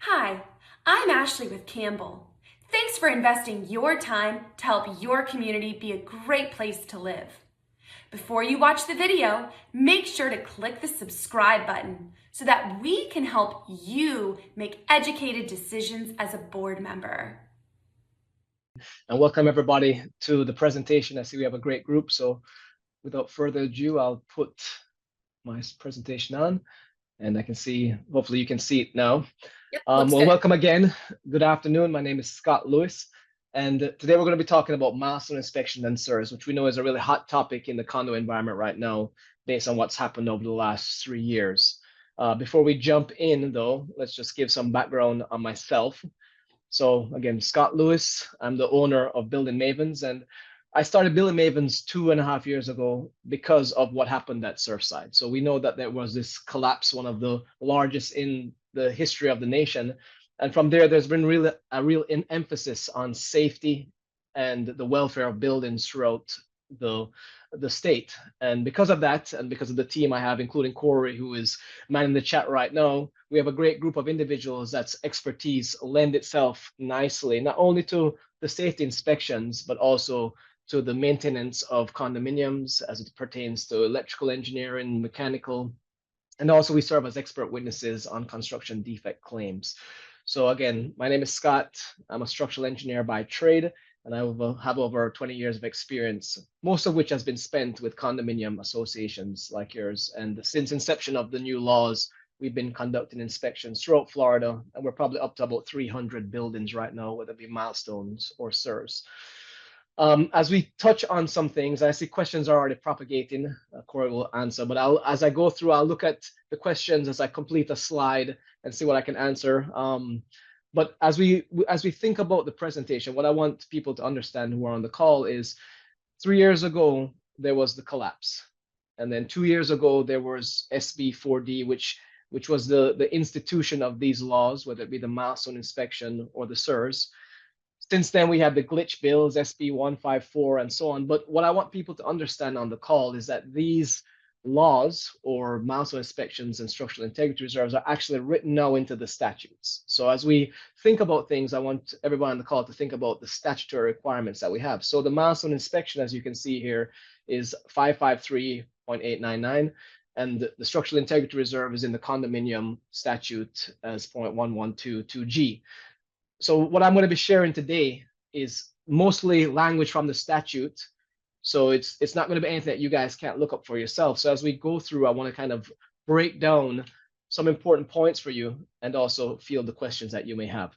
Hi, I'm Ashley with Campbell. Thanks for investing your time to help your community be a great place to live. Before you watch the video, make sure to click the subscribe button so that we can help you make educated decisions as a board member. And welcome everybody to the presentation. I see we have a great group, so without further ado, I'll put my presentation on and I can see, hopefully you can see it now. Yep, Well, looks good. welcome again. Good afternoon. My name is Scott Lewis, and today we're going to be talking about milestone inspection and SIRS, which we know is a really hot topic in the condo environment right now, based on what's happened over the last 3 years. Before we jump in, though, let's just give some background on myself. So again, Scott Lewis, I'm the owner of Building Mavens, and I started Building Mavens 2.5 years ago because of what happened at Surfside. So we know that there was this collapse, one of the largest in the history of the nation. And from there, there's been a real emphasis on safety and the welfare of buildings throughout the state. And because of that, and because of the team I have, including Corey, who is manning the chat right now, we have a great group of individuals that's expertise lend itself nicely, not only to the safety inspections, but also to the maintenance of condominiums as it pertains to electrical engineering, mechanical, and also we serve as expert witnesses on construction defect claims. So again, my name is Scott. I'm a structural engineer by trade, and I have over 20 years of experience, most of which has been spent with condominium associations like yours. And since inception of the new laws, we've been conducting inspections throughout Florida, and we're probably up to about 300 buildings right now, whether it be milestones or SIRS. As we touch on some things, I see questions are already propagating. Corey will answer, but as I go through, I'll look at the questions as I complete a slide and see what I can answer. But as we think about the presentation, what I want people to understand who are on the call is 3 years ago, there was the collapse. And then 2 years ago, there was SB 4D, which was the institution of these laws, whether it be the milestone inspection or the SIRS. Since then, we have the glitch bills, SB 154, and so on. But what I want people to understand on the call is that these laws or milestone inspections and structural integrity reserves are actually written now into the statutes. So as we think about things, I want everyone on the call to think about the statutory requirements that we have. So the milestone inspection, as you can see here, is 553.899. And the structural integrity reserve is in the condominium statute as 0.1122G. So what I'm going to be sharing today is mostly language from the statute. So it's not going to be anything that you guys can't look up for yourself. So as we go through, I want to kind of break down some important points for you and also field the questions that you may have.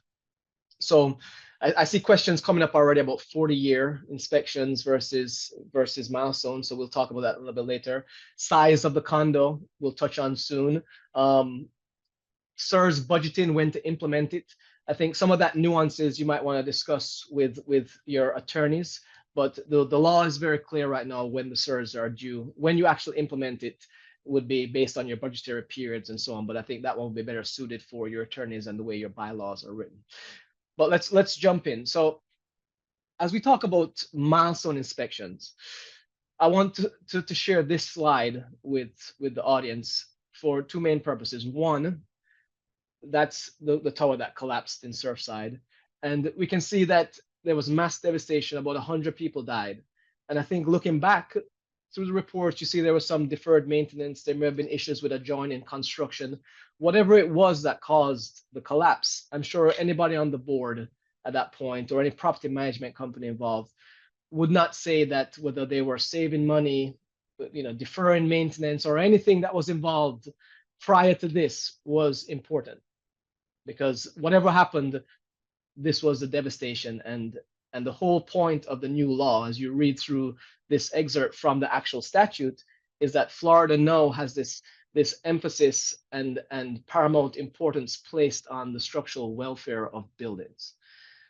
So I see questions coming up already about 40-year inspections versus milestones. So we'll talk about that a little bit later. Size of the condo, we'll touch on soon. SIRS budgeting, when to implement it. I think some of that nuances you might want to discuss with your attorneys, but the law is very clear right now when the SIRS are due. When you actually implement it would be based on your budgetary periods and so on, but I think that one will be better suited for your attorneys and the way your bylaws are written. But let's jump in. So as we talk about milestone inspections, I want to share this slide with the audience for two main purposes. One, that's the tower that collapsed in Surfside. And we can see that there was mass devastation, about 100 people died. And I think looking back through the reports, you see there was some deferred maintenance, there may have been issues with adjoining construction. Whatever it was that caused the collapse, I'm sure anybody on the board at that point or any property management company involved would not say that whether they were saving money, deferring maintenance or anything that was involved prior to this was important. Because whatever happened, this was the devastation, and the whole point of the new law, as you read through this excerpt from the actual statute, is that Florida now has this emphasis and paramount importance placed on the structural welfare of buildings.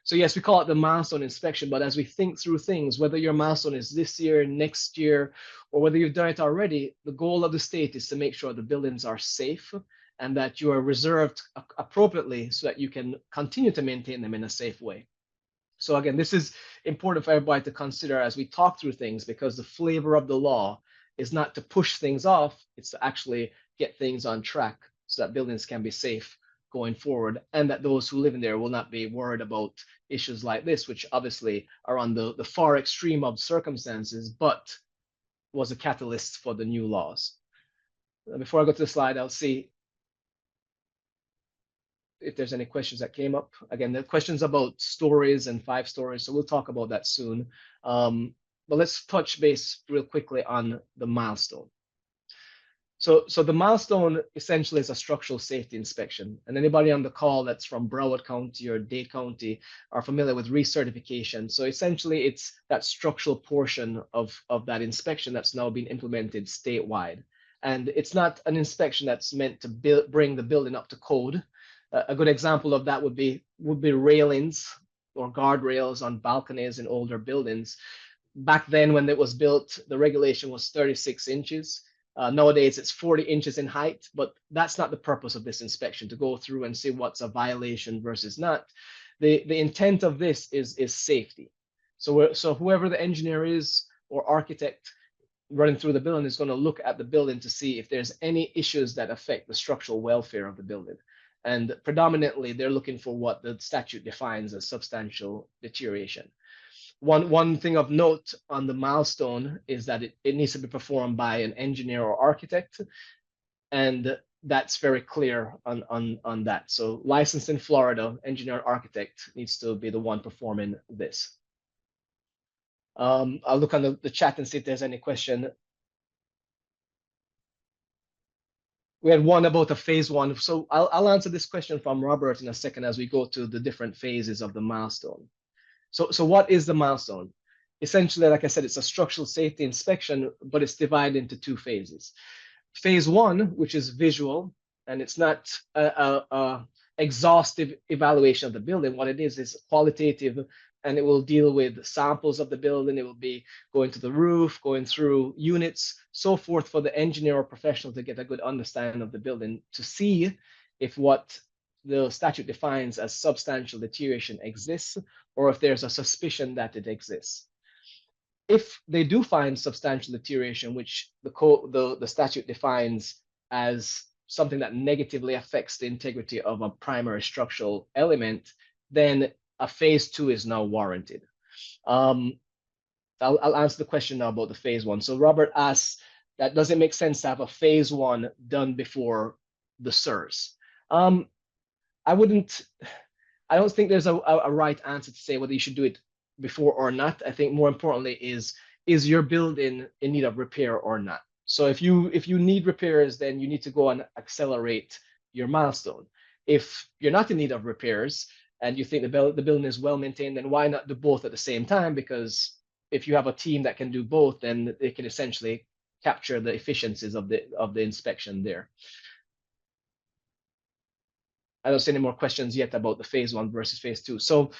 So yes, we call it the milestone inspection, but as we think through things, whether your milestone is this year, next year, or whether you've done it already, the goal of the state is to make sure the buildings are safe and that you are reserved appropriately so that you can continue to maintain them in a safe way. So again, this is important for everybody to consider as we talk through things, because the flavor of the law is not to push things off, it's to actually get things on track so that buildings can be safe going forward, and that those who live in there will not be worried about issues like this, which obviously are on the far extreme of circumstances, but was a catalyst for the new laws. Before I go to the slide, I'll see if there's any questions that came up. Again, the questions about stories and 5 stories, so we'll talk about that soon. But let's touch base real quickly on the milestone. So the milestone essentially is a structural safety inspection. And anybody on the call that's from Broward County or Dade County are familiar with recertification. So essentially it's that structural portion of that inspection that's now been implemented statewide. And it's not an inspection that's meant to bring the building up to code. A good example of that would be railings or guardrails on balconies in older buildings. Back then when it was built, the regulation was 36 inches. Nowadays, it's 40 inches in height, but that's not the purpose of this inspection, to go through and see what's a violation versus not. The intent of this is safety. So whoever the engineer is or architect running through the building is going to look at the building to see if there's any issues that affect the structural welfare of the building. And predominantly, they're looking for what the statute defines as substantial deterioration. One thing of note on the milestone is that it needs to be performed by an engineer or architect, and that's very clear on that. So licensed in Florida, engineer or architect needs to be the one performing this. I'll look on the chat and see if there's any question. We had one about a phase 1. So I'll answer this question from Robert in a second as we go to the different phases of the milestone. So what is the milestone? Essentially, like I said, it's a structural safety inspection, but it's divided into 2 phases. Phase 1, which is visual, and it's not a exhaustive evaluation of the building. What it is qualitative, and it will deal with samples of the building. It will be going to the roof, going through units, so forth, for the engineer or professional to get a good understanding of the building, to see if what the statute defines as substantial deterioration exists, or if there's a suspicion that it exists. If they do find substantial deterioration, which the statute defines as something that negatively affects the integrity of a primary structural element, then a phase 2 is now warranted. I'll answer the question now about the phase 1. So Robert asks, that does it make sense to have a phase 1 done before the SIRS? I don't think there's a right answer to say whether you should do it before or not. I think more importantly is your building in need of repair or not? So if you need repairs, then you need to go and accelerate your milestone. If you're not in need of repairs and you think the building is well maintained, then why not do both at the same time? Because if you have a team that can do both, then they can essentially capture the efficiencies of the inspection there. I don't see any more questions yet about the phase 1 versus phase 2. So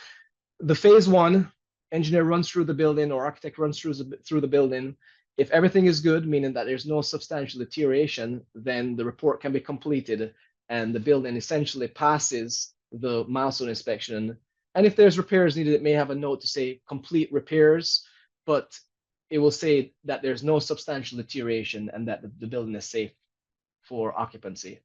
the phase 1, engineer runs through the building or architect runs through the building. If everything is good, meaning that there's no substantial deterioration, then the report can be completed and the building essentially passes the milestone inspection. And if there's repairs needed, it may have a note to say complete repairs, but it will say that there's no substantial deterioration and that the building is safe for occupancy.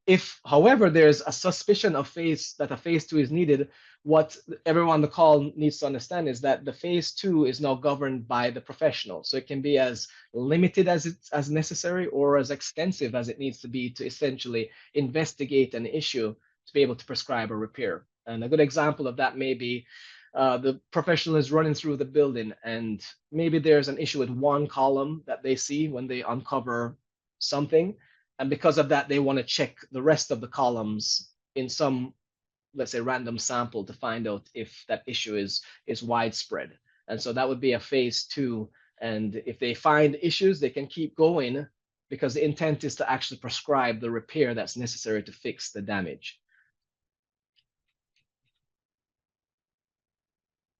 If, however, there's a suspicion of that a phase 2 is needed, what everyone on the call needs to understand is that the phase 2 is now governed by the professional. So it can be as limited as necessary or as extensive as it needs to be to essentially investigate an issue to be able to prescribe a repair. And a good example of that may be the professional is running through the building and maybe there's an issue with one column that they see when they uncover something. And because of that, they want to check the rest of the columns in some, let's say, random sample to find out if that issue is widespread. And so that would be a phase 2. And if they find issues, they can keep going because the intent is to actually prescribe the repair that's necessary to fix the damage.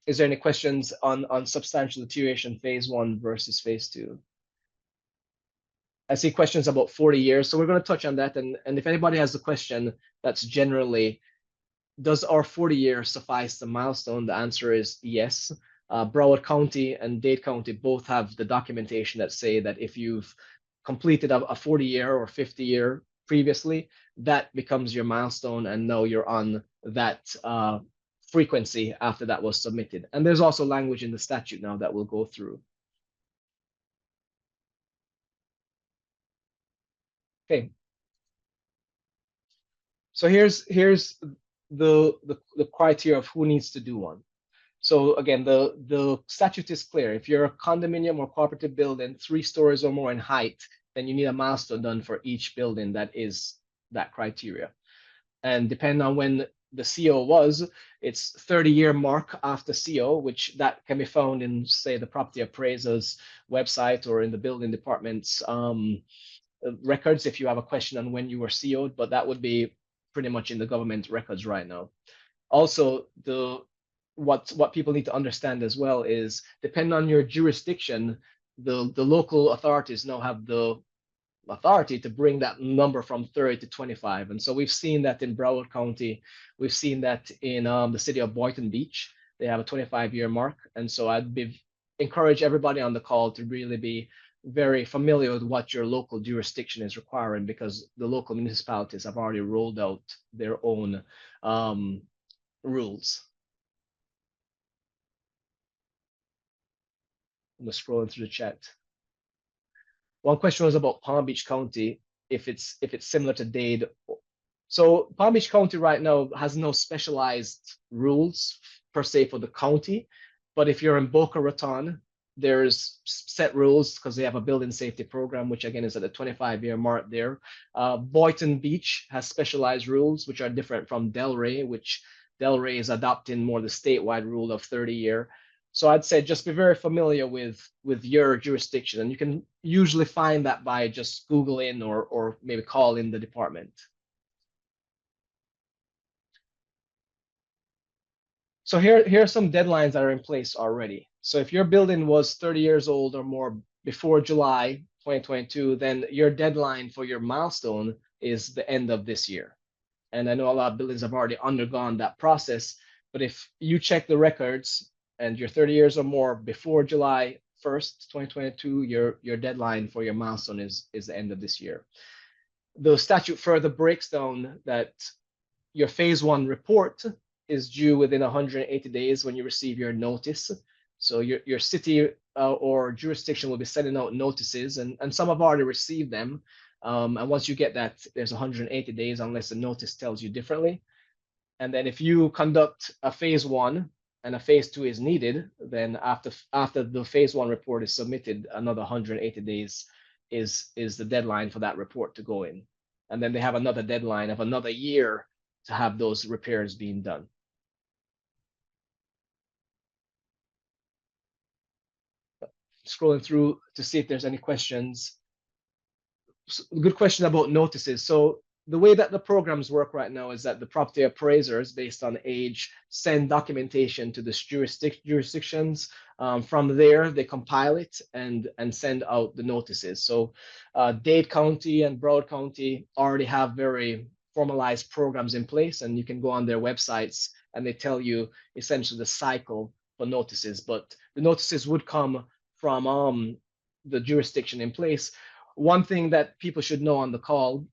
Is there any questions on substantial deterioration phase 1 versus phase 2? I see questions about 40 years, so we're going to touch on that. And if anybody has a question that's generally, does our 40 years suffice the milestone? The answer is yes. Broward County and Dade County both have the documentation that say that if you've completed a 40-year or 50-year previously, that becomes your milestone, and now you're on that frequency after that was submitted. And there's also language in the statute now that we'll go through. Okay. So here's the criteria of who needs to do one. So again, the statute is clear. If you're a condominium or cooperative building, 3 stories or more in height, then you need a milestone done for each building that is that criteria. And depending on when the CO was, it's 30-year mark after CO, which that can be found in, say, the property appraiser's website or in the building department's records if you have a question on when you were CO'd, but that would be pretty much in the government records right now. Also, what people need to understand as well is, depending on your jurisdiction, the local authorities now have the authority to bring that number from 30 to 25. And so we've seen that in Broward County. We've seen that in the city of Boynton Beach. They have a 25-year mark. And so I'd encourage everybody on the call to really be very familiar with what your local jurisdiction is requiring, because the local municipalities have already rolled out their own rules. I'm just scrolling through the chat. One question was about Palm Beach County, if it's similar to Dade. So Palm Beach County right now has no specialized rules per se for the county, but if you're in Boca Raton, there's set rules because they have a building safety program, which again is at the 25-year mark there. Boynton Beach has specialized rules, which are different from Delray, which Delray is adopting more the statewide rule of 30-year. So I'd say just be very familiar with your jurisdiction, and you can usually find that by just Googling or maybe calling the department. So here are some deadlines that are in place already. So if your building was 30 years old or more before July 2022, then your deadline for your milestone is the end of this year. And I know a lot of buildings have already undergone that process, but if you check the records and you're 30 years or more before July 1st, 2022, your deadline for your milestone is the end of this year. The statute further breaks down that your phase 1 report is due within 180 days when you receive your notice. So your city or jurisdiction will be sending out notices, and some have already received them. And once you get that, there's 180 days unless the notice tells you differently. And then if you conduct a phase 1 and a phase 2 is needed, then after the phase 1 report is submitted, another 180 days is the deadline for that report to go in. And then they have another deadline of another year to have those repairs being done. Scrolling through to see if there's any questions. Good question about notices. So the way that the programs work right now is that the property appraisers, based on age, send documentation to the jurisdictions. From there, they compile it and send out the notices. So Dade County and Broward County already have very formalized programs in place, and you can go on their websites and they tell you essentially the cycle for notices. But the notices would come from the jurisdiction in place. One thing that people should know on the call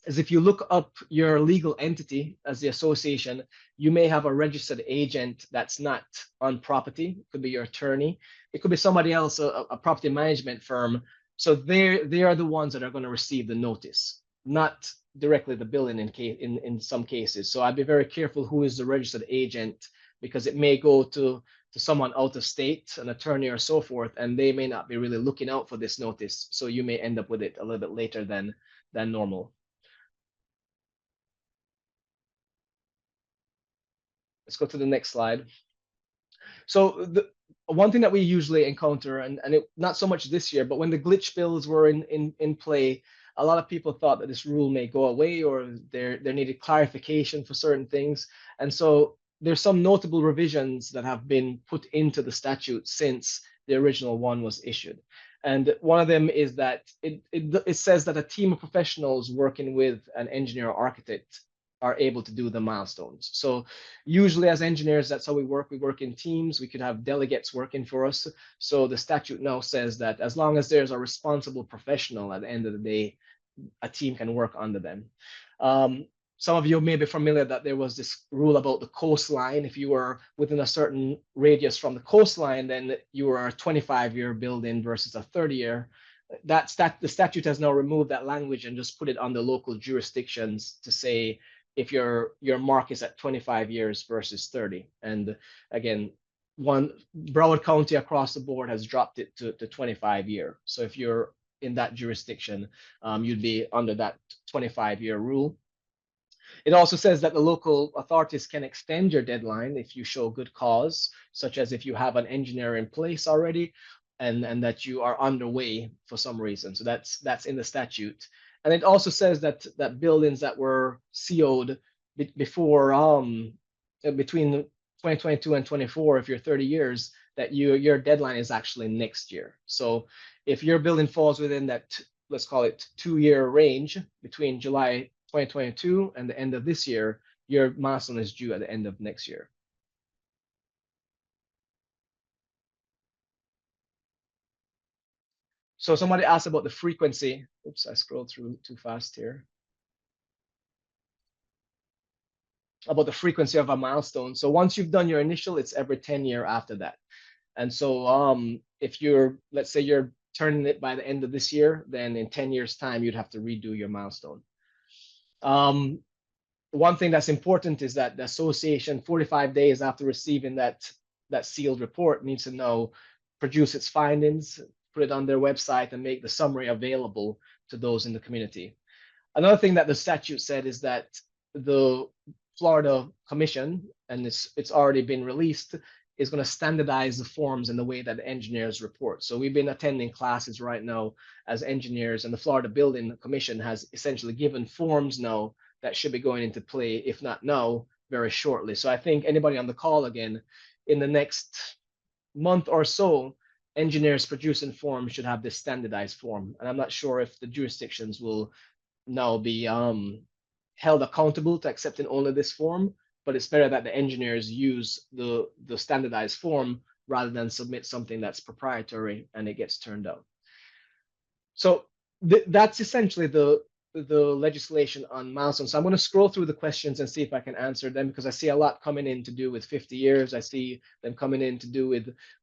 is if you look up your legal entity as the association, you may have a registered agent that's not on property. It could be your attorney. It could be somebody else, a property management firm. So they are the ones that are going to receive the notice, not directly the building in some cases. So I'd be very careful who is the registered agent, because it may go to someone out of state, an attorney or so forth, and they may not be really looking out for this notice. So you may end up with it a little bit later than normal. Let's go to the next slide. So the one thing that we usually encounter, and not so much this year, but when the glitch bills were in play, a lot of people thought that this rule may go away, or there needed clarification for certain things. And so there's some notable revisions that have been put into the statute since the original one was issued. And one of them is that it says that a team of professionals working with an engineer or architect are able to do the milestones. So usually as engineers, that's how we work. We work in teams. We could have delegates working for us. So the statute now says that as long as there's a responsible professional at the end of the day, a team can work under them. Some of you may be familiar that there was this rule about the coastline. If you were within a certain radius from the coastline, then you were a 25-year building versus a 30-year. The statute has now removed that language and just put it on the local jurisdictions to say if your mark is at 25 years versus 30. And again, Broward County across the board has dropped it to 25-year. So if you're in that jurisdiction, you'd be under that 25-year rule. It also says that the local authorities can extend your deadline if you show good cause, such as if you have an engineer in place already and that you are underway for some reason. So that's in the statute. And it also says that buildings that were CO'd before between 2022 and 24, if you're 30 years, that your deadline is actually next year. So if your building falls within that, let's call it 2-year range between July 2022 and the end of this year, your milestone is due at the end of next year. So somebody asked about the frequency. Oops, I scrolled through too fast here. About the frequency of a milestone. So once you've done your initial, it's every 10-year after that. And so if let's say you're turning it by the end of this year, then in 10 years time, you'd have to redo your milestone. One thing that's important is that the association 45 days after receiving that sealed report needs to know, produce its findings, put it on their website and make the summary available to those in the community. Another thing that the statute said is that the Florida Commission, and it's already been released, is going to standardize the forms and the way that the engineers report. So we've been attending classes right now as engineers, and the Florida Building Commission has essentially given forms now that should be going into play, if not now, very shortly. So I think anybody on the call again, in the next month or so, engineers producing forms should have this standardized form. And I'm not sure if the jurisdictions will now be held accountable to accepting only this form, but it's better that the engineers use the standardized form rather than submit something that's proprietary and it gets turned out. So that's essentially the legislation on milestones. So I'm going to scroll through the questions and see if I can answer them, because I see a lot coming in to do with 50 years. I see them coming in to do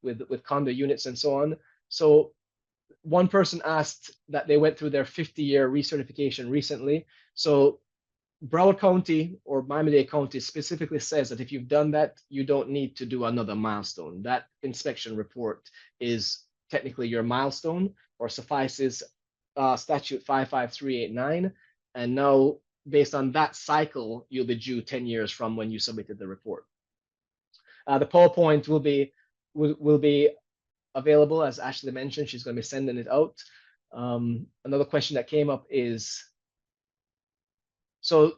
with condo units and so on. So one person asked that they went through their 50-year recertification recently. So Broward County or Miami-Dade County specifically says that if you've done that, you don't need to do another milestone. That inspection report is technically your milestone, or suffices statute 55389. And now, based on that cycle, you'll be due 10 years from when you submitted the report. The PowerPoint will be available, as Ashley mentioned. She's going to be sending it out. Another question that came up is, so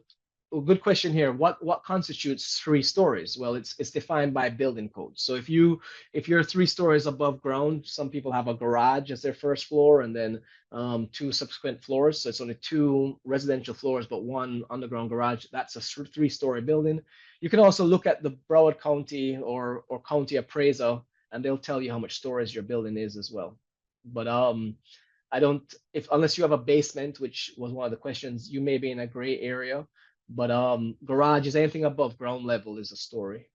a good question here. What constitutes 3 stories? Well, it's defined by building code. So if you're 3 stories above ground, some people have a garage as their first floor, and then 2 subsequent floors. So it's only 2 residential floors, but 1 underground garage. That's a 3-story building. You can also look at the Broward County or county appraisal, and they'll tell you how much stories your building is as well. But unless you have a basement, which was one of the questions, you may be in a gray area. But garage is anything above ground level is a story.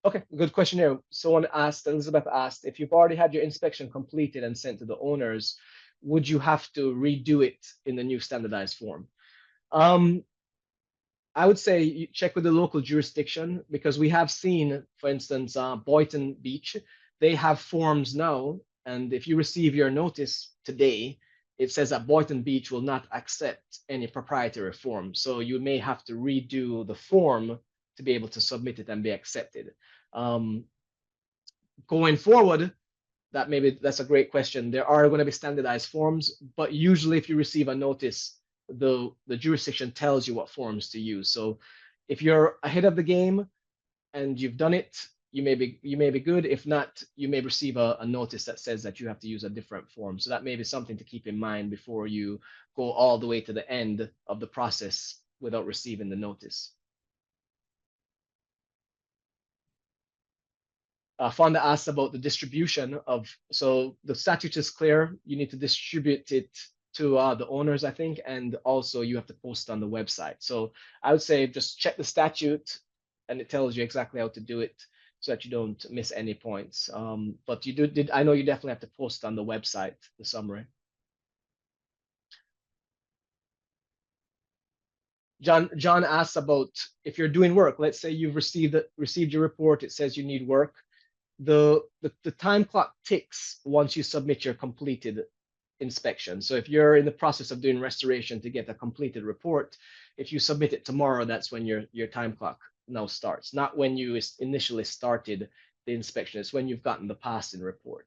Okay, good question here. Elizabeth asked, if you've already had your inspection completed and sent to the owners, would you have to redo it in the new standardized form? I would say you check with the local jurisdiction, because we have seen, for instance, Boynton Beach, they have forms now. And if you receive your notice today, it says that Boynton Beach will not accept any proprietary form. So you may have to redo the form to be able to submit it and be accepted. Going forward, that's a great question. There are going to be standardized forms, but usually if you receive a notice, the jurisdiction tells you what forms to use. So if you're ahead of the game and you've done it, you may be good. If not, you may receive a notice that says that you have to use a different form. So that may be something to keep in mind before you go all the way to the end of the process without receiving the notice. Fonda asked about the distribution of, so the statute is clear. You need to distribute it to the owners, I think, and also you have to post on the website. So I would say just check the statute and it tells you exactly how to do it so that you don't miss any points. But I know you definitely have to post on the website, the summary. John asks about if you're doing work. Let's say you've received your report. It says you need work. The time clock ticks once you submit your completed inspection. So if you're in the process of doing restoration to get a completed report, if you submit it tomorrow, that's when your time clock now starts. Not when you initially started the inspection. It's when you've gotten the passing report.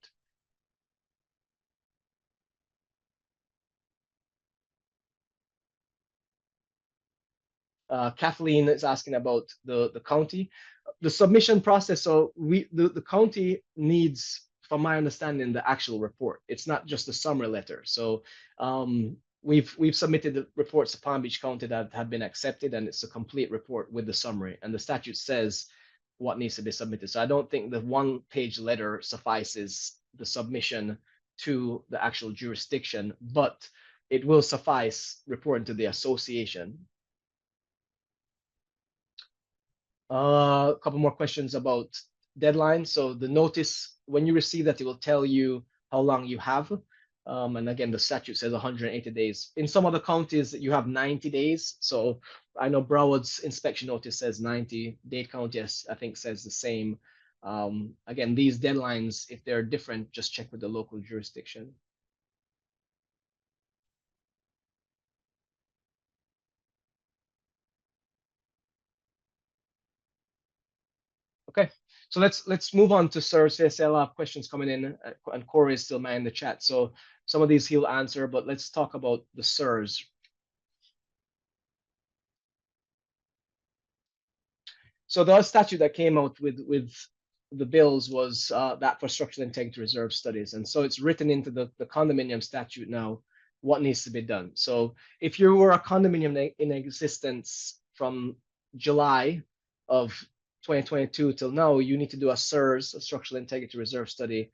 Kathleen is asking about the county. The submission process, so the county needs, from my understanding, the actual report. It's not just a summary letter. So we've submitted the reports to Palm Beach County that have been accepted, and it's a complete report with the summary. And the statute says what needs to be submitted. So I don't think the one-page letter suffices the submission to the actual jurisdiction, but it will suffice reporting to the association. A couple more questions about deadlines. So the notice, when you receive that, it will tell you how long you have. And again, the statute says 180 days. In some other counties, you have 90 days. So I know Broward's inspection notice says 90. Dade County, I think, says the same. Again, these deadlines, if they're different, just check with the local jurisdiction. Okay, so let's move on to SIRS. There's a lot of questions coming in, and Corey is still manning the chat. So some of these he'll answer, but let's talk about the SIRS. So the statute that came out with the bills was that for structural integrity reserve studies, and so it's written into the condominium statute now what needs to be done. So if you were a condominium in existence from July of 2022 till now, you need to do a SIRS, a structural integrity reserve study,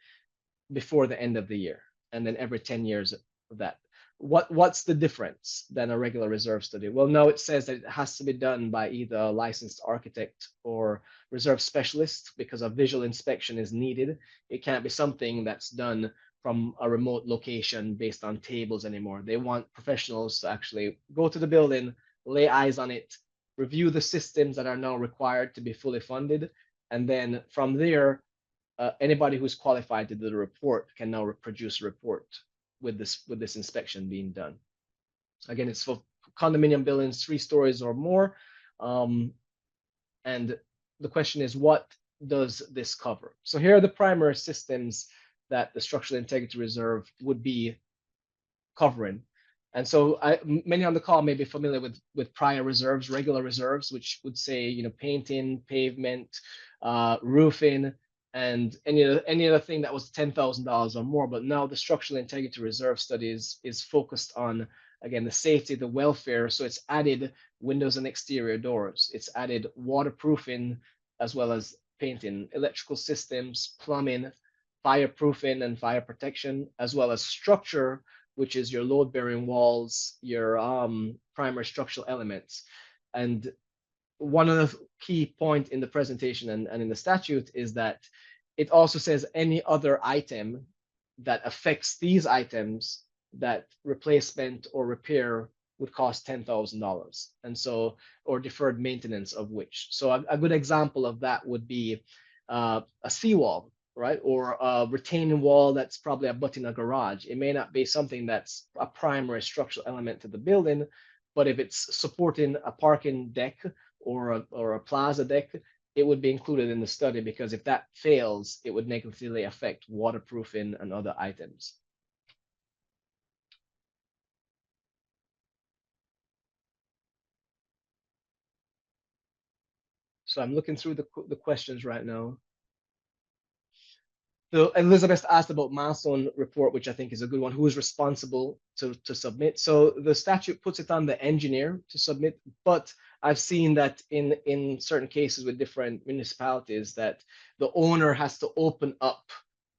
before the end of the year, and then every 10 years of that. What's the difference than a regular reserve study? Well, now it says that it has to be done by either a licensed architect or reserve specialist because a visual inspection is needed. It can't be something that's done from a remote location based on tables anymore. They want professionals to actually go to the building, lay eyes on it, review the systems that are now required to be fully funded, and then from there, anybody who's qualified to do the report can now produce a report with this inspection being done. Again, it's for condominium buildings 3 stories or more, and the question is, what does this cover? So here are the primary systems that the structural integrity reserve would be covering. And so many on the call may be familiar with prior reserves, regular reserves, which would say, painting, pavement, roofing, and any other thing that was $10,000 or more. But now the structural integrity reserve studies is focused on, again, the safety, the welfare. So it's added windows and exterior doors. It's added waterproofing as well as painting, electrical systems, plumbing, fireproofing and fire protection, as well as structure, which is your load-bearing walls, your primary structural elements. And one of the key points in the presentation and in the statute is that it also says any other item that affects these items that replacement or repair would cost $10,000, and so, or deferred maintenance of which. So a good example of that would be a seawall, right? Or a retaining wall that's probably abutting a garage. It may not be something that's a primary structural element to the building, but if it's supporting a parking deck or a plaza deck, it would be included in the study, because if that fails, it would negatively affect waterproofing and other items. So I'm looking through the questions right now. So Elizabeth asked about milestone report, which I think is a good one. Who is responsible to submit? So the statute puts it on the engineer to submit, but I've seen that in certain cases with different municipalities that the owner has to open up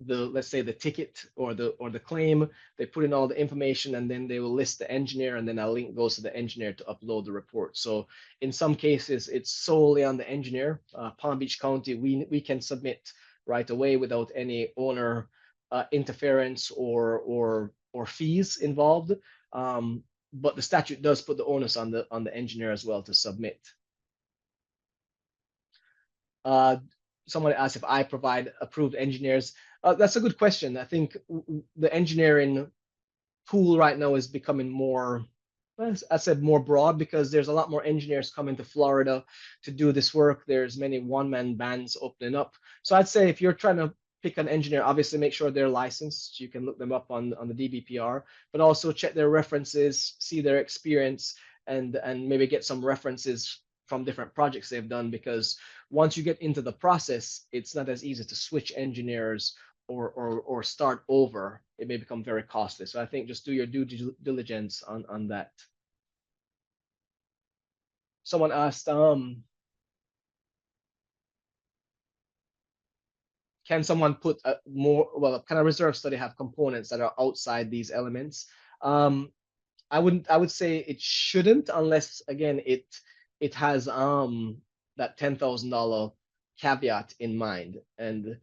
let's say the ticket or the claim. They put in all the information and then they will list the engineer, and then a link goes to the engineer to upload the report. So in some cases it's solely on the engineer. Palm Beach County, we can submit right away without any owner interference or fees involved. But the statute does put the onus on the engineer as well to submit. Someone asked if I provide approved engineers. That's a good question. I think the engineering pool right now is becoming more, as I said, more broad, because there's a lot more engineers coming to Florida to do this work. There's many one-man bands opening up. So I'd say if you're trying to pick an engineer, obviously make sure they're licensed. You can look them up on the DBPR, but also check their references, see their experience, and maybe get some references from different projects they've done, because once you get into the process, it's not as easy to switch engineers or start over. It may become very costly. So I think just do your due diligence on that. Someone asked, can someone put can a reserve study have components that are outside these elements? I would say it shouldn't, unless again it has that $10,000 caveat in mind. And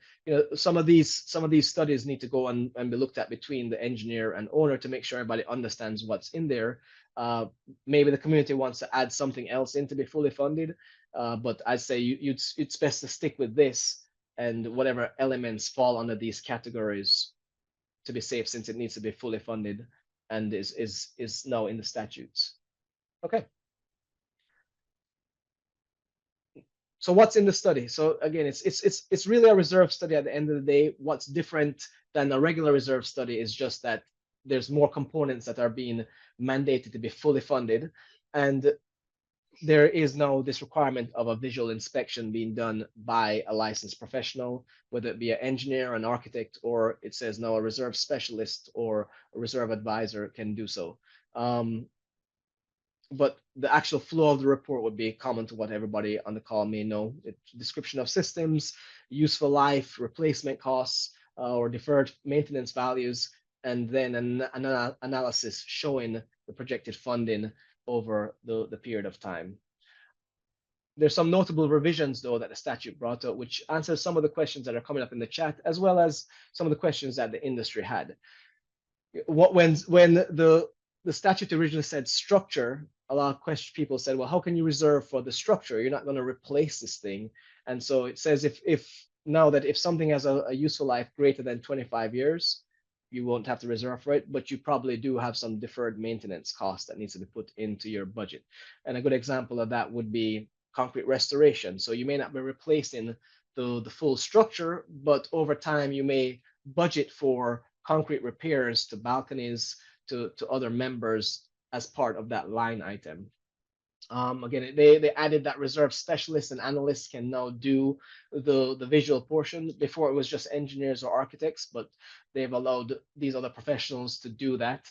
some of these studies need to go and be looked at between the engineer and owner to make sure everybody understands what's in there. Maybe the community wants to add something else in to be fully funded, but I'd say it's best to stick with this and whatever elements fall under these categories to be safe, since it needs to be fully funded and is now in the statutes. Okay. So what's in the study? So again, it's really a reserve study at the end of the day. What's different than a regular reserve study is just that there's more components that are being mandated to be fully funded, and there is now this requirement of a visual inspection being done by a licensed professional, whether it be an engineer, an architect, or it says now a reserve specialist or a reserve advisor can do so. But the actual flow of the report would be common to what everybody on the call may know. Description of systems, useful life, replacement costs, or deferred maintenance values, and then an analysis showing the projected funding over the period of time. There's some notable revisions, though, that the statute brought up, which answers some of the questions that are coming up in the chat, as well as some of the questions that the industry had. When the statute originally said structure, a lot of people said, well, how can you reserve for the structure? You're not going to replace this thing. And so it says if something has a useful life greater than 25 years, you won't have to reserve for it, but you probably do have some deferred maintenance cost that needs to be put into your budget. And a good example of that would be concrete restoration. So you may not be replacing the full structure, but over time you may budget for concrete repairs to balconies, to other members as part of that line item. Again, they added that reserve specialists and analysts can now do the visual portion. Before it was just engineers or architects, but they've allowed these other professionals to do that.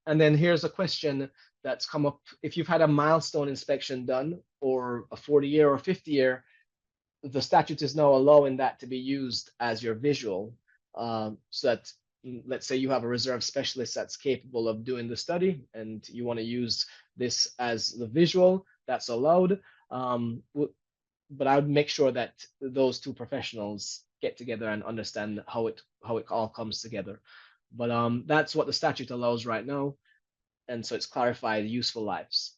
And then here's a question that's come up. If you've had a milestone inspection done, or a 40-year or 50-year, the statute is now allowing that to be used as your visual, so that let's say you have a reserve specialist that's capable of doing the study and you want to use this as the visual, that's allowed. But I would make sure that those two professionals get together and understand how it all comes together. But that's what the statute allows right now. And so it's clarified useful lives.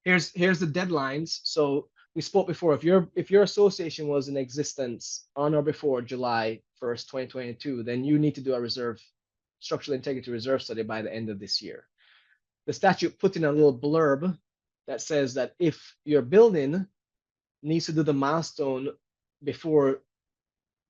Here's the deadlines. So we spoke before, if your association was in existence on or before July 1st, 2022, then you need to do a structural integrity reserve study by the end of this year. The statute put in a little blurb that says that if your building needs to do the milestone before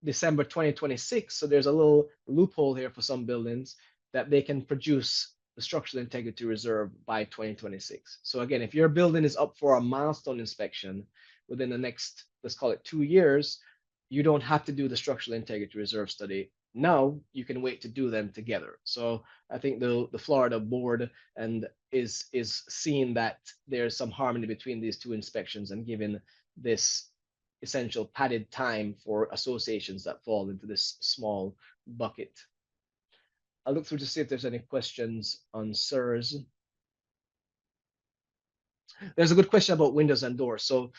December 2026, so there's a little loophole here for some buildings, that they can produce the structural integrity reserve by 2026. So again, if your building is up for a milestone inspection within the next, let's call it 2 years, you don't have to do the structural integrity reserve study now. You can wait to do them together. So I think the Florida board and is seeing that there's some harmony between these two inspections and giving this essential padded time for associations that fall into this small bucket. I'll look through to see if there's any questions on SIRS. There's a good question about windows and doors. So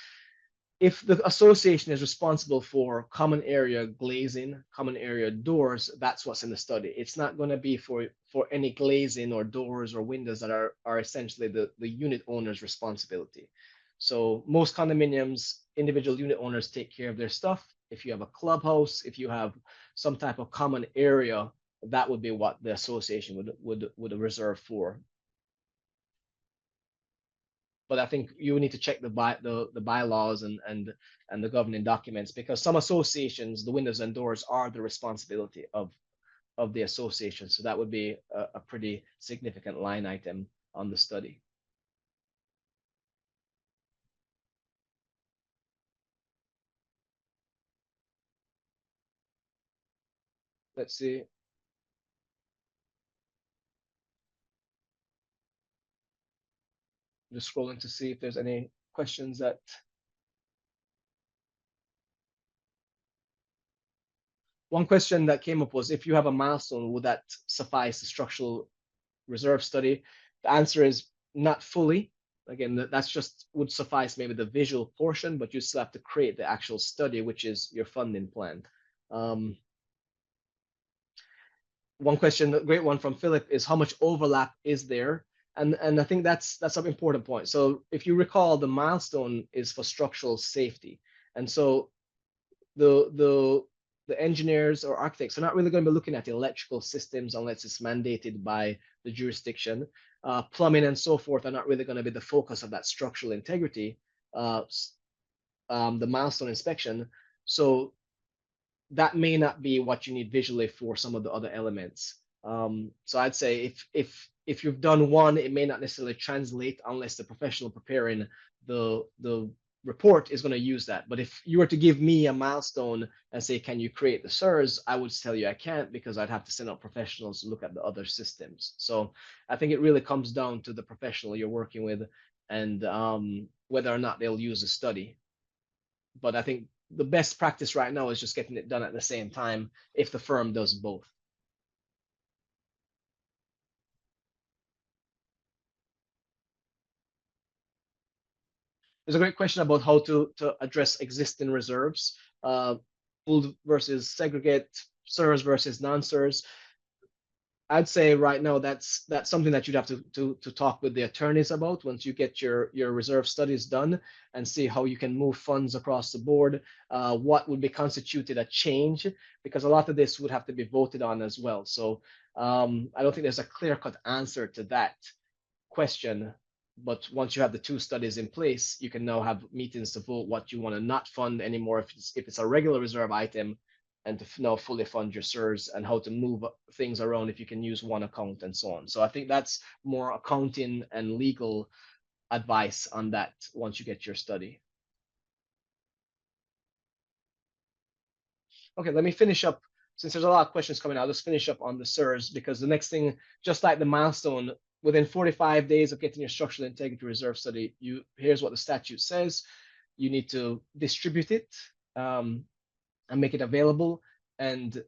if the association is responsible for common area glazing, common area doors, that's what's in the study. It's not going to be for any glazing or doors or windows that are essentially the unit owner's responsibility. So most condominiums, individual unit owners take care of their stuff. If you have a clubhouse, if you have some type of common area, that would be what the association would reserve for. But I think you need to check the bylaws and the governing documents, because some associations, the windows and doors are the responsibility of the association. So that would be a pretty significant line item on the study. Let's see. Just scrolling to see if there's any questions that. One question that came up was, if you have a milestone, would that suffice the structural reserve study? The answer is not fully. Again, that's just would suffice maybe the visual portion, but you still have to create the actual study, which is your funding plan. One question, a great one from Philip, is how much overlap is there? And I think that's an important point. So if you recall, the milestone is for structural safety, and so the engineers or architects are not really going to be looking at electrical systems unless it's mandated by the jurisdiction. Plumbing and so forth are not really going to be the focus of that structural integrity, the milestone inspection. So that may not be what you need visually for some of the other elements. So I'd say if you've done one, it may not necessarily translate unless the professional preparing the report is going to use that. But if you were to give me a milestone and say, can you create the SIRS, I would tell you I can't, because I'd have to send out professionals to look at the other systems. So I think it really comes down to the professional you're working with and whether or not they'll use a study. But I think the best practice right now is just getting it done at the same time if the firm does both. There's a great question about how to address existing reserves, pooled versus segregate, SIRS versus non-SIRS. I'd say right now that's something that you'd have to talk with the attorneys about once you get your reserve studies done and see how you can move funds across the board. What would be constituted a change, because a lot of this would have to be voted on as well. So I don't think there's a clear-cut answer to that question. But once you have the two studies in place, you can now have meetings to vote what you want to not fund anymore if it's a regular reserve item, and to now fully fund your SIRS, and how to move things around if you can use one account and so on. So I think that's more accounting and legal advice on that once you get your study. Okay, let me finish up. Since there's a lot of questions coming out, I'll just finish up on the SIRS, because the next thing, just like the milestone, within 45 days of getting your structural integrity reserve study, here's what the statute says. You need to distribute it and make it available. And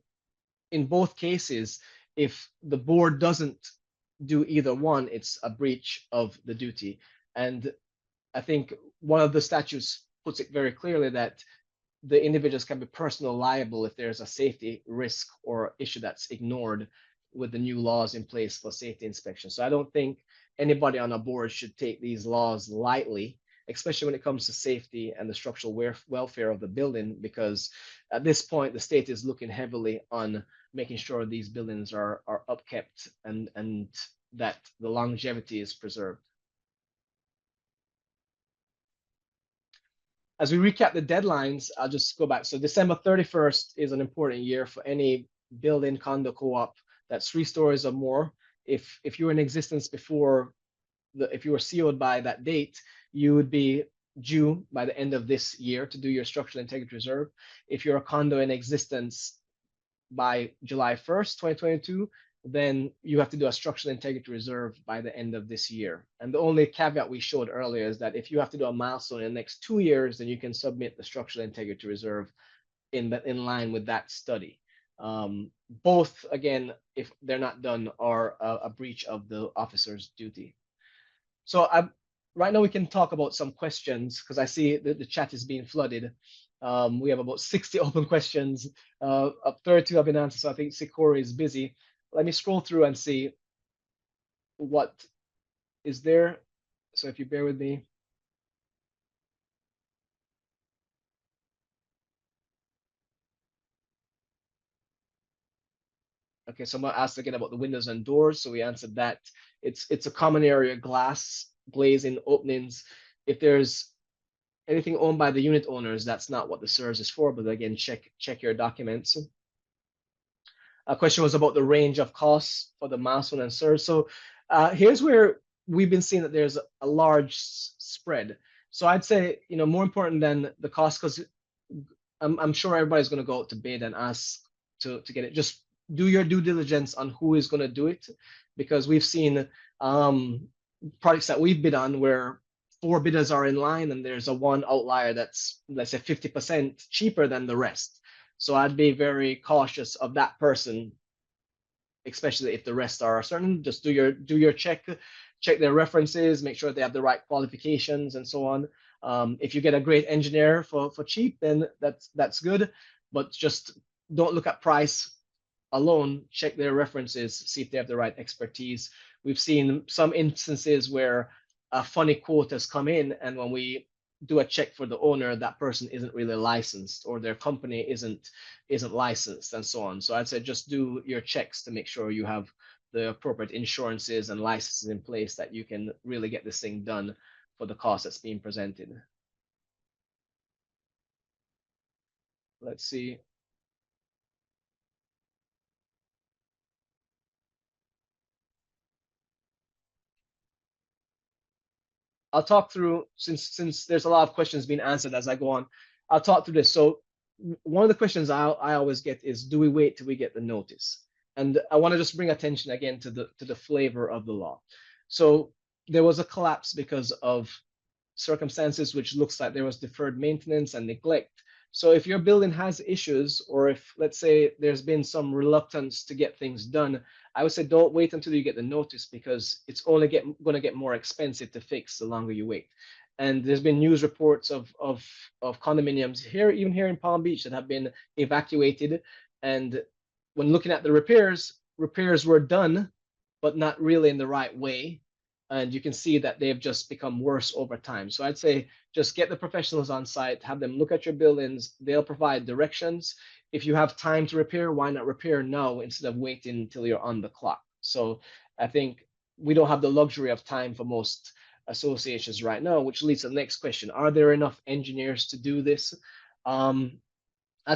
in both cases, if the board doesn't do either one, it's a breach of the duty. And I think one of the statutes puts it very clearly that the individuals can be personally liable if there's a safety risk or issue that's ignored with the new laws in place for safety inspection. So I don't think anybody on a board should take these laws lightly, especially when it comes to safety and the structural welfare of the building, because at this point, the state is looking heavily on making sure these buildings are upkept and that the longevity is preserved. As we recap the deadlines, I'll just go back. So December 31st is an important year for any building condo co-op that's 3 stories or more. If you were in existence before if you were sealed by that date, you would be due by the end of this year to do your structural integrity reserve. If you're a condo in existence by July 1st, 2022, then you have to do a structural integrity reserve by the end of this year. And the only caveat we showed earlier is that if you have to do a milestone in the next 2 years, then you can submit the structural integrity reserve in line with that study. Both, again, if they're not done, are a breach of the officer's duty. So right now we can talk about some questions because I see that the chat is being flooded. We have about 60 open questions. 32 have been answered, so I think Sikori is busy. Let me scroll through and see what is there. So if you bear with me. Okay, someone asked again about the windows and doors, so we answered that. It's a common area, glass, glazing, openings. If there's anything owned by the unit owners, that's not what the SIRS is for, but again, check your documents. A question was about the range of costs for the milestone and SIRS. So here's where we've been seeing that there's a large spread. So I'd say, more important than the cost, because I'm sure everybody's going to go out to bid and ask to get it. Just do your due diligence on who is going to do it, because we've seen projects that we've bid on where 4 bidders are in line and there's a one outlier that's, let's say, 50% cheaper than the rest. So I'd be very cautious of that person, especially if the rest are certain. Just do your check their references, make sure they have the right qualifications and so on. If you get a great engineer for cheap, then that's good, but just don't look at price alone. Check their references, see if they have the right expertise. We've seen some instances where a funny quote has come in, and when we do a check for the owner, that person isn't really licensed, or their company isn't licensed, and so on. So I'd say just do your checks to make sure you have the appropriate insurances and licenses in place that you can really get this thing done for the cost that's being presented. Let's see. I'll talk through, since there's a lot of questions being answered as I go on, I'll talk through this. So one of the questions I always get is, do we wait till we get the notice? And I want to just bring attention again to the flavor of the law. So there was a collapse because of circumstances which looks like there was deferred maintenance and neglect. So if your building has issues, or if, let's say, there's been some reluctance to get things done, I would say don't wait until you get the notice, because it's only going to get more expensive to fix the longer you wait. And there's been news reports of condominiums here, even here in Palm Beach, that have been evacuated. And when looking at the repairs were done, but not really in the right way. And you can see that they've just become worse over time. So I'd say just get the professionals on site, have them look at your buildings. They'll provide directions. If you have time to repair, why not repair now instead of waiting until you're on the clock? So I think we don't have the luxury of time for most associations right now, which leads to the next question. Are there enough engineers to do this? I'd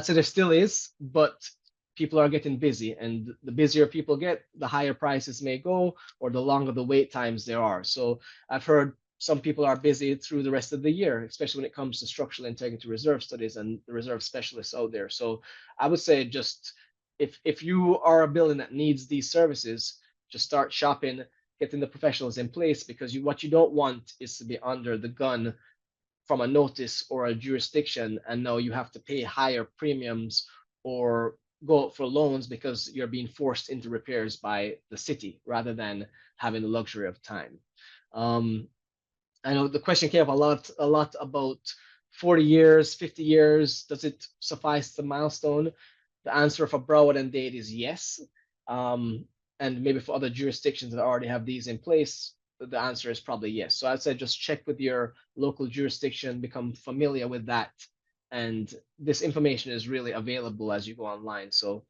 say there still is, but people are getting busy, and the busier people get, the higher prices may go, or the longer the wait times there are. So I've heard some people are busy through the rest of the year, especially when it comes to structural integrity reserve studies and the reserve specialists out there. So I would say just if you are a building that needs these services, just start shopping, getting the professionals in place, because what you don't want is to be under the gun from a notice or a jurisdiction, and now you have to pay higher premiums or go out for loans because you're being forced into repairs by the city rather than having the luxury of time. I know the question came up a lot about 40 years, 50 years. Does it suffice the milestone? The answer for Broward and Dade is yes. And maybe for other jurisdictions that already have these in place, the answer is probably yes. So I'd say just check with your local jurisdiction, become familiar with that. And this information is really available as you go online. So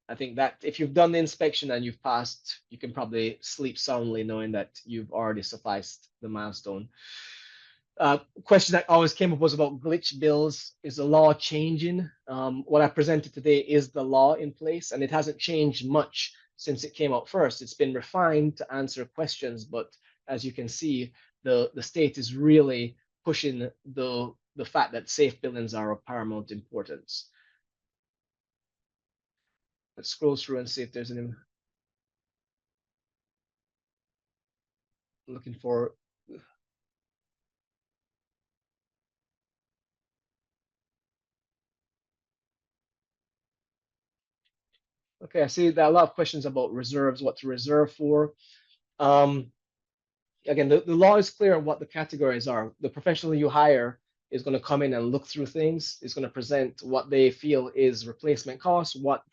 I think that if you've done the inspection and you've passed, you can probably sleep soundly knowing that you've already sufficed the milestone. Question that always came up was about glitch bills. Is the law changing? What I presented today is the law in place, and it hasn't changed much since it came out first. It's been refined to answer questions, but as you can see, the state is really pushing the fact that safe buildings are of paramount importance. Let's scroll through and see if there's any. Looking for. Okay, I see there are a lot of questions about reserves, what to reserve for. Um, Again, the law is clear on what the categories are. The professional you hire is going to come in and look through things, is going to present what they feel is replacement cost, what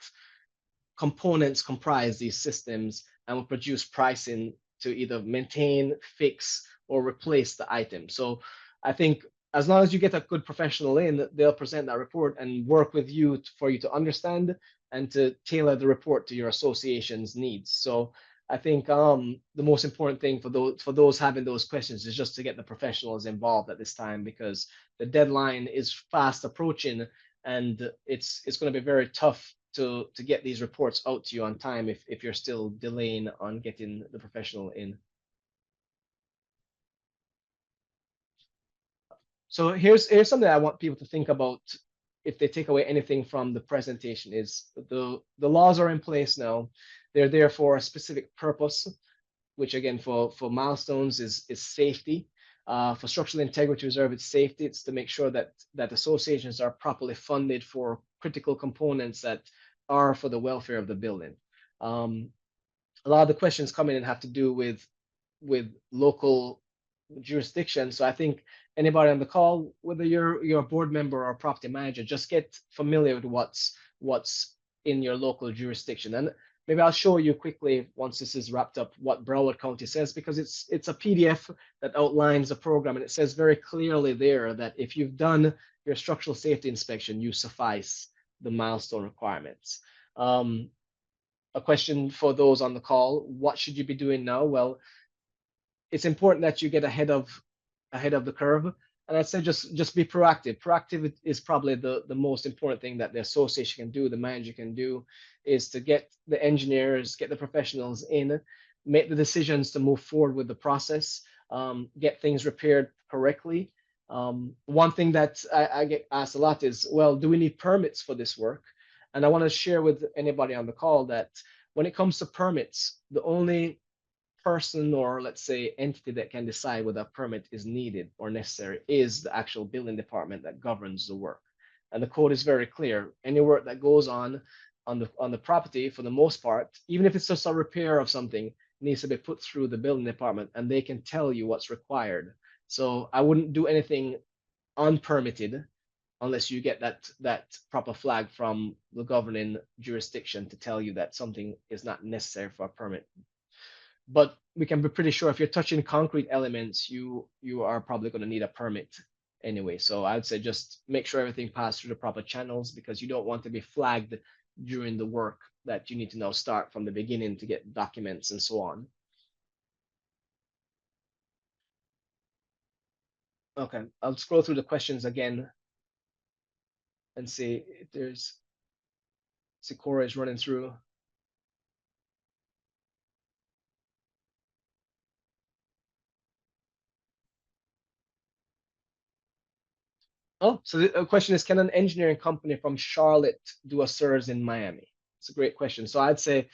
components comprise these systems, and will produce pricing to either maintain, fix, or replace the item. So I think as long as you get a good professional in, they'll present that report and work with you for you to understand and to tailor the report to your association's needs. So I think the most important thing for those having those questions is just to get the professionals involved at this time, because the deadline is fast approaching, and it's going to be very tough to get these reports out to you on time if you're still delaying on getting the professional in. So here's something I want people to think about if they take away anything from the presentation is the laws are in place now. They're there for a specific purpose, which again for milestones is safety. For structural integrity reserve, it's safety. It's to make sure that associations are properly funded for critical components that are for the welfare of the building. A lot of the questions coming in have to do with local jurisdiction. So I think anybody on the call, whether you're a board member or a property manager, just get familiar with what's in your local jurisdiction. And maybe I'll show you quickly once this is wrapped up what Broward County says, because it's a PDF that outlines the program, and it says very clearly there that if you've done your structural safety inspection, you suffice the milestone requirements. A question for those on the call: what should you be doing now? Well, it's important that you get ahead of the curve, and I'd say just be proactive. Proactive is probably the most important thing that the association can do, the manager can do, is to get the engineers, get the professionals in, make the decisions to move forward with the process, get things repaired correctly. One thing that I get asked a lot is, well, do we need permits for this work? And I want to share with anybody on the call that when it comes to permits, the only person, or let's say entity, that can decide whether a permit is needed or necessary is the actual building department that governs the work. And the code is very clear. Any work that goes on the property, for the most part, even if it's just a repair of something, needs to be put through the building department, and they can tell you what's required. So I wouldn't do anything unpermitted unless you get that proper flag from the governing jurisdiction to tell you that something is not necessary for a permit. But we can be pretty sure if you're touching concrete elements, you are probably going to need a permit anyway. So I'd say just make sure everything passes through the proper channels, because you don't want to be flagged during the work that you need to now start from the beginning to get documents and so on. Okay, I'll scroll through the questions again and see if there's. Sikora is running through. Oh, so the question is, can an engineering company from Charlotte do a SIRS in Miami? It's a great question. So I'd say,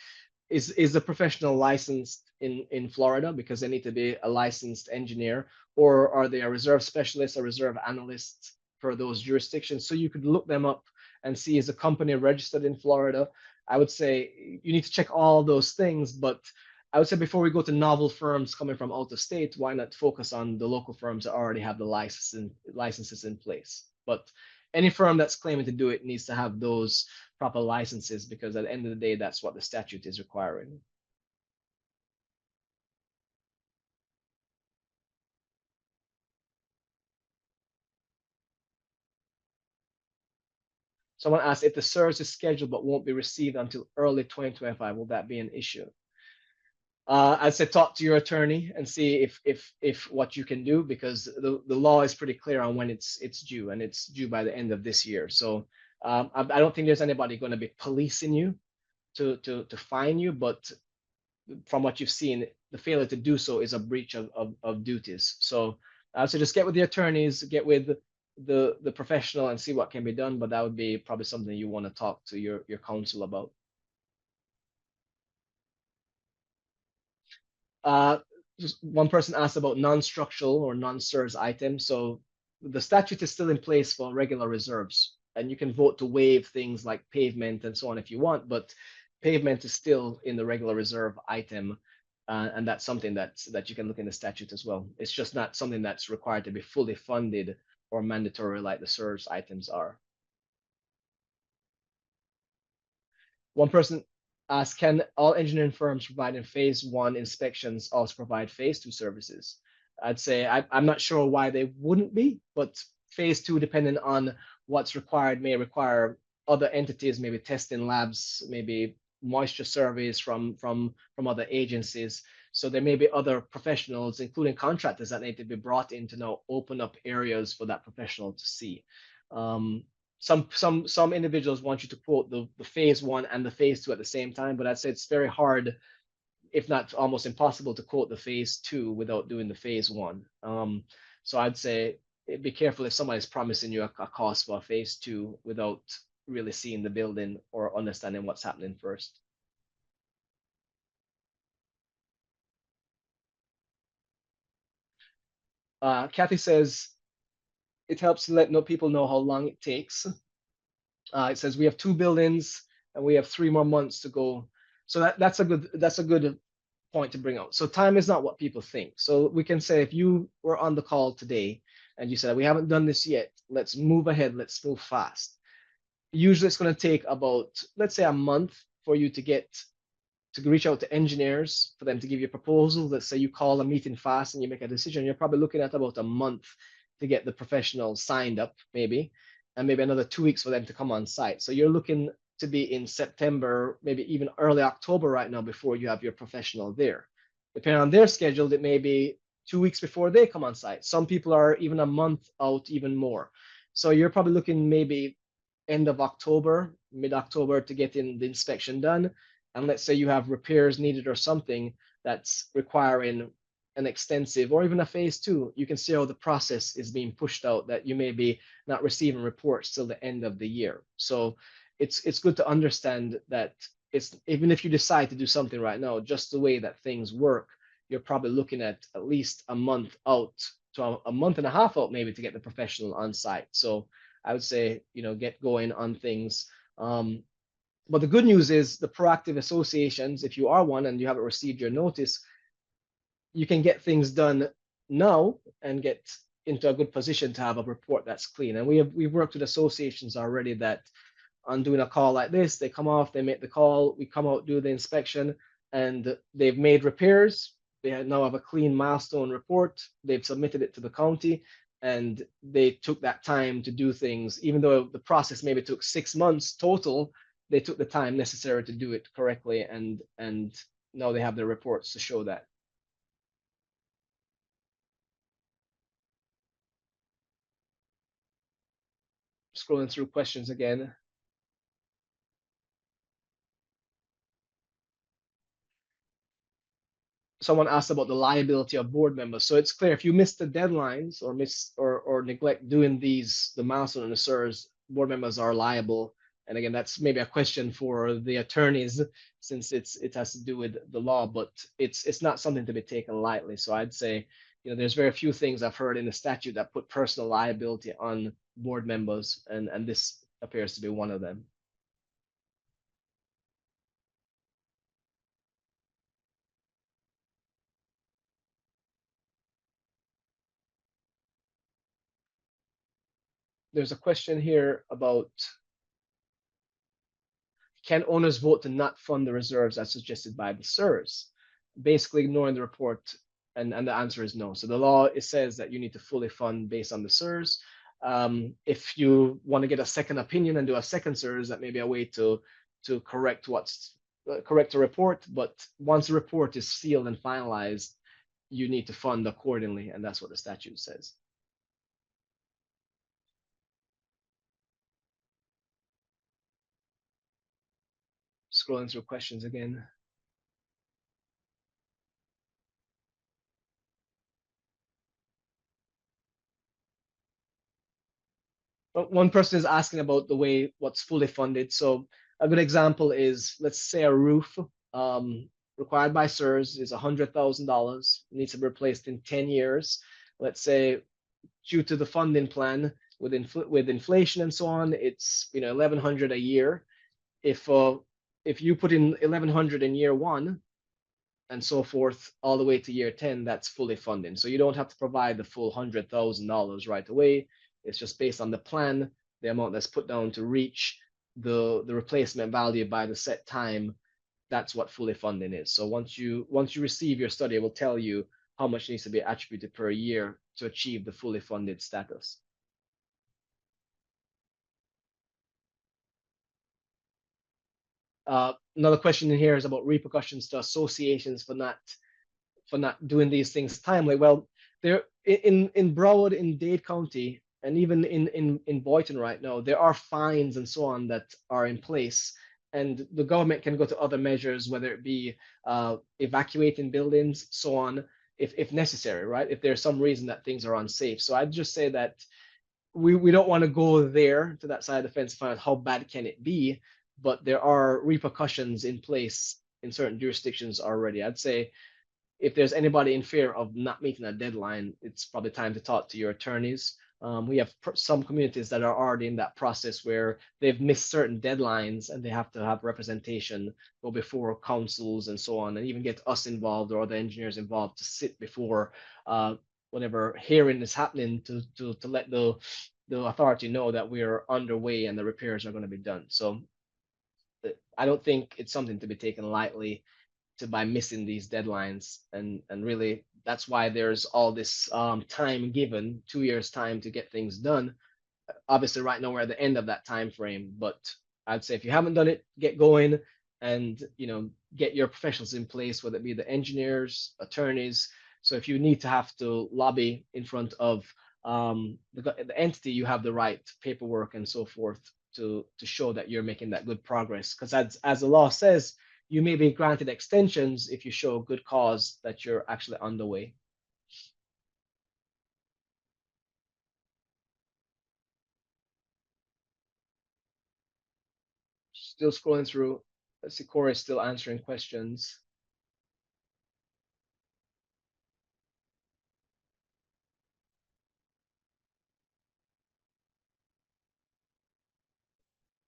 is the professional licensed in Florida, because they need to be a licensed engineer, or are they a reserve specialist, a reserve analyst for those jurisdictions? So you could look them up and see, is a company registered in Florida? I would say you need to check all those things, but I would say before we go to novel firms coming from out of state, why not focus on the local firms that already have the licenses in place? But any firm that's claiming to do it needs to have those proper licenses, because at the end of the day, that's what the statute is requiring. Someone asked, if the SIRS is scheduled but won't be received until early 2025, will that be an issue? I'd say talk to your attorney and see if what you can do, because the law is pretty clear on when it's due, and it's due by the end of this year. So I don't think there's anybody going to be policing you to fine you, but from what you've seen, the failure to do so is a breach of duties. So So just get with the attorneys, get with the professional and see what can be done, but that would be probably something you want to talk to your counsel about. Uh, just one person asked about non-structural or non-SIRS items. So the statute is still in place for regular reserves, and you can vote to waive things like pavement and so on if you want, but pavement is still in the regular reserve item, and that's something that you can look in the statute as well. It's just not something that's required to be fully funded or mandatory like the SIRS items are. One person asked, can all engineering firms providing phase one inspections also provide phase two services? I'd say I'm not sure why they wouldn't be, but phase two, depending on what's required, may require other entities, maybe testing labs, maybe moisture surveys from other agencies. So there may be other professionals, including contractors, that need to be brought in to now open up areas for that professional to see. Some individuals want you to quote the phase one and the phase two at the same time, but I'd say it's very hard, if not almost impossible, to quote the phase two without doing the phase one. So I'd say be careful if somebody's promising you a cost for a phase two without really seeing the building or understanding what's happening first. Kathy says it helps to let people know how long it takes. It says we have 2 buildings and we have 3 more months to go. So that's a good point to bring out. So time is not what people think. So we can say if you were on the call today and you said we haven't done this yet, let's move ahead, let's move fast. Usually it's going to take about, let's say, a month for you to reach out to engineers for them to give you a proposal. Let's say you call a meeting fast and you make a decision. You're probably looking at about a month to get the professional signed up, maybe, and maybe another 2 weeks for them to come on site. So you're looking to be in September, maybe even early October right now before you have your professional there. Depending on their schedule, it may be 2 weeks before they come on site. Some people are even a month out, even more. So you're probably looking maybe end of October, mid-October to get in the inspection done. And let's say you have repairs needed or something that's requiring an extensive or even a phase two, you can see how the process is being pushed out, that you may be not receiving reports till the end of the year. So it's good to understand that it's, even if you decide to do something right now, just the way that things work, you're probably looking at least a month out to a month and a half out maybe to get the professional on site. So I would say, get going on things. But the good news is the proactive associations, if you are one and you haven't received your notice, you can get things done now and get into a good position to have a report that's clean. And we've worked with associations already that on doing a call like this, they come off, they make the call, we come out, do the inspection, and they've made repairs. They now have a clean milestone report. They've submitted it to the county, and they took that time to do things, even though the process maybe took 6 months total. They took the time necessary to do it correctly, and now they have their reports to show that. Scrolling through questions again. Someone asked about the liability of board members. So it's clear if you miss the deadlines or neglect doing the milestone and the SIRS, board members are liable. And again, that's maybe a question for the attorneys since it has to do with the law, but it's not something to be taken lightly. So I'd say, there's very few things I've heard in the statute that put personal liability on board members, and this appears to be one of them. There's a question here about, can owners vote to not fund the reserves as suggested by the SIRS? Basically ignoring the report, and the answer is no. So the law, it says that you need to fully fund based on the SIRS. If you want to get a second opinion and do a second SIRS, that may be a way to correct correct the report. But once the report is sealed and finalized, you need to fund accordingly, and that's what the statute says. Scrolling through questions again. But one person is asking about the way what's fully funded. So a good example is, let's say a roof required by SIRS is $100,000, needs to be replaced in 10 years. Let's say due to the funding plan with inflation and so on, it's 1,100 a year. If you put in 1,100 in year one and so forth all the way to year 10, that's fully funded. So you don't have to provide the full $100,000 right away. It's just based on the plan, the amount that's put down to reach the replacement value by the set time. That's what fully funding is. So once you receive your study, it will tell you how much needs to be attributed per year to achieve the fully funded status. Another question in here is about repercussions to associations for not doing these things timely. Well, there in Broward, in Dade County, and even in Boynton right now, there are fines and so on that are in place, and the government can go to other measures, whether it be evacuating buildings, so on, if necessary, right? If there's some reason that things are unsafe. So I'd just say that we don't want to go there to that side of the fence to find out how bad can it be, but there are repercussions in place in certain jurisdictions already. I'd say if there's anybody in fear of not meeting a deadline, it's probably time to talk to your attorneys. We have some communities that are already in that process where they've missed certain deadlines and they have to have representation, go before councils and so on, and even get us involved or other engineers involved to sit before whatever hearing is happening to let the authority know that we are underway and the repairs are going to be done. So I don't think it's something to be taken lightly by missing these deadlines, and really that's why there's all this time given, 2 years time to get things done. Obviously right now we're at the end of that time frame, but I'd say if you haven't done it, get going and get your professionals in place, whether it be the engineers, attorneys. So if you need to have to lobby in front of the entity, you have the right paperwork and so forth to show that you're making that good progress, because as the law says, you may be granted extensions if you show good cause that you're actually on the way. Still scrolling through. Let's see, Corey is still answering questions.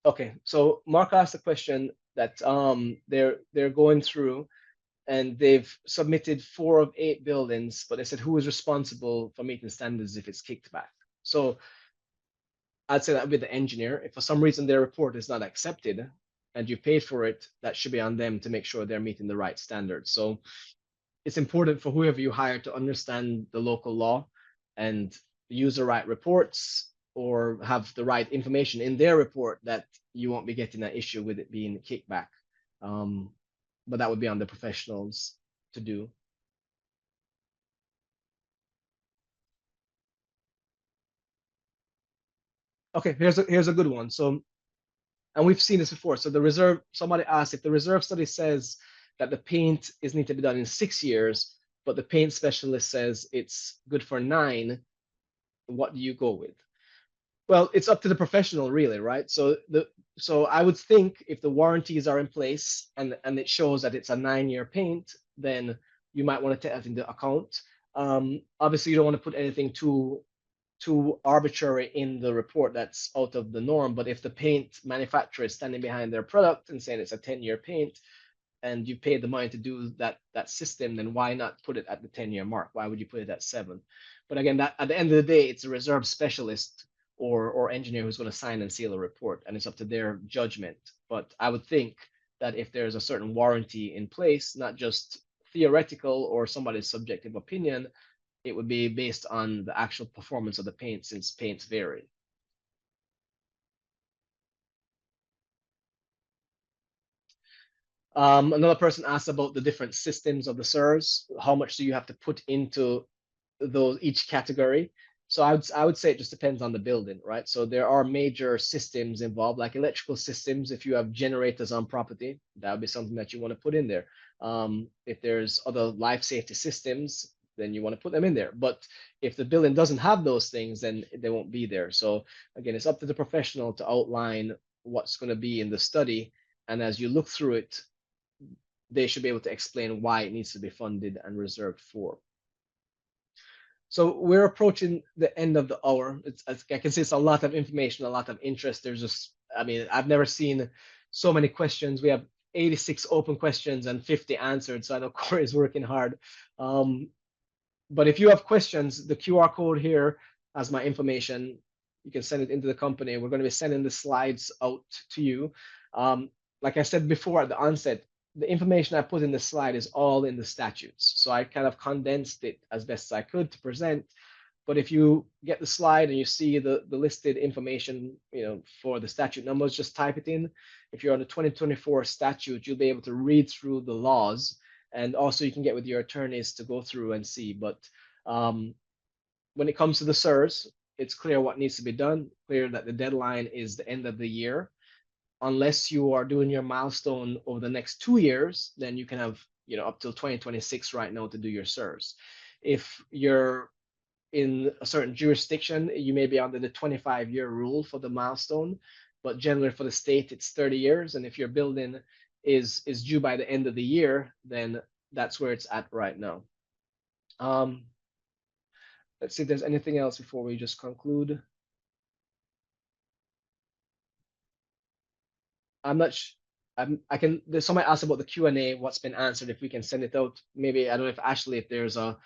Okay, so Mark asked a question that they're going through and they've submitted 4 of 8 buildings, but they said who is responsible for meeting standards if it's kicked back. So I'd say that would be the engineer. If for some reason their report is not accepted and you paid for it, that should be on them to make sure they're meeting the right standards. So it's important for whoever you hire to understand the local law and use the right reports or have the right information in their report that you won't be getting an issue with it being kickback. But that would be on the professionals to do. Okay, here's a good one. So, and we've seen this before. So the reserve, somebody asked if the reserve study says that the paint is need to be done in 6 years, but the paint specialist says it's good for 9. What do you go with? Well, it's up to the professional, really, right? So I would think if the warranties are in place and it shows that it's a 9-year paint, then you might want to take that into account. Obviously, you don't want to put anything too arbitrary in the report that's out of the norm. But if the paint manufacturer is standing behind their product and saying it's a 10-year paint, and you paid the money to do that system, then why not put it at the 10-year mark? Why would you put it at 7? But again, that at the end of the day, it's a reserve specialist or engineer who's going to sign and seal a report, and it's up to their judgment. But I would think that if there's a certain warranty in place, not just theoretical or somebody's subjective opinion, it would be based on the actual performance of the paint, since paints vary. Another person asked about the different systems of the SIRS. How much do you have to put into those each category? So I would say it just depends on the building, right? So there are major systems involved, like electrical systems. If you have generators on property, that would be something that you want to put in there. If there's other life safety systems, then you want to put them in there. But if the building doesn't have those things, then they won't be there. So again, it's up to the professional to outline what's going to be in the study. And as you look through it, they should be able to explain why it needs to be funded and reserved for. So we're approaching the end of the hour. I can see it's a lot of information, a lot of interest. There's just, I mean, I've never seen so many questions. We have 86 open questions and 50 answered. So I know Corey is working hard. But if you have questions, the QR code here has my information. You can send it into the company. We're going to be sending the slides out to you. Like I said before at the onset, the information I put in the slide is all in the statutes. So I kind of condensed it as best as I could to present. But if you get the slide and you see the listed information, for the statute numbers, just type it in. If you're on the 2024 statute, you'll be able to read through the laws. And also you can get with your attorneys to go through and see. But when it comes to the SIRS, it's clear what needs to be done, clear that the deadline is the end of the year. Unless you are doing your milestone over the next 2 years, then you can have up till 2026 right now to do your SIRS. If you're in a certain jurisdiction, you may be under the 25-year rule for the milestone, but generally for the state, it's 30 years. And if your building is due by the end of the year, then that's where it's at right now. Let's see if there's anything else before we just conclude. I'm not there's somebody asked about the Q&A, what's been answered, if we can send it out. Maybe, I don't know if Ashley, if there's a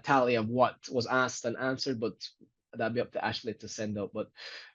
tally of what was asked and answered, but that'd be up to Ashley to send out. But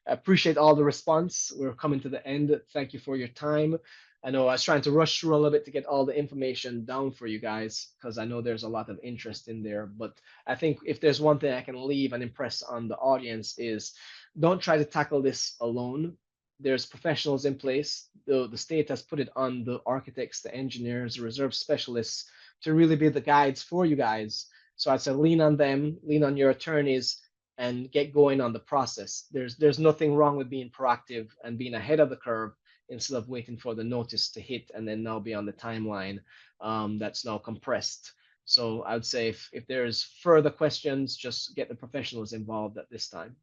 I appreciate all the response. We're coming to the end. Thank you for your time. I know I was trying to rush through a little bit to get all the information down for you guys, because I know there's a lot of interest in there. But I think if there's one thing I can leave and impress on the audience is, don't try to tackle this alone. There's professionals in place. The state has put it on the architects, the engineers, the reserve specialists to really be the guides for you guys. So I'd say lean on them, lean on your attorneys, and get going on the process. There's nothing wrong with being proactive and being ahead of the curve instead of waiting for the notice to hit and then now be on the timeline that's now compressed. So I would say if there's further questions, just get the professionals involved at this time.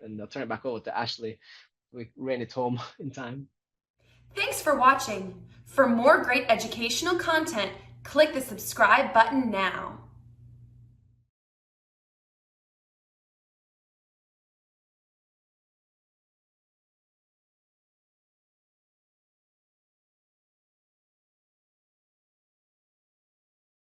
And I'll turn it back over to Ashley. We ran it home in time. Thanks for watching. For more great educational content, click the subscribe button now.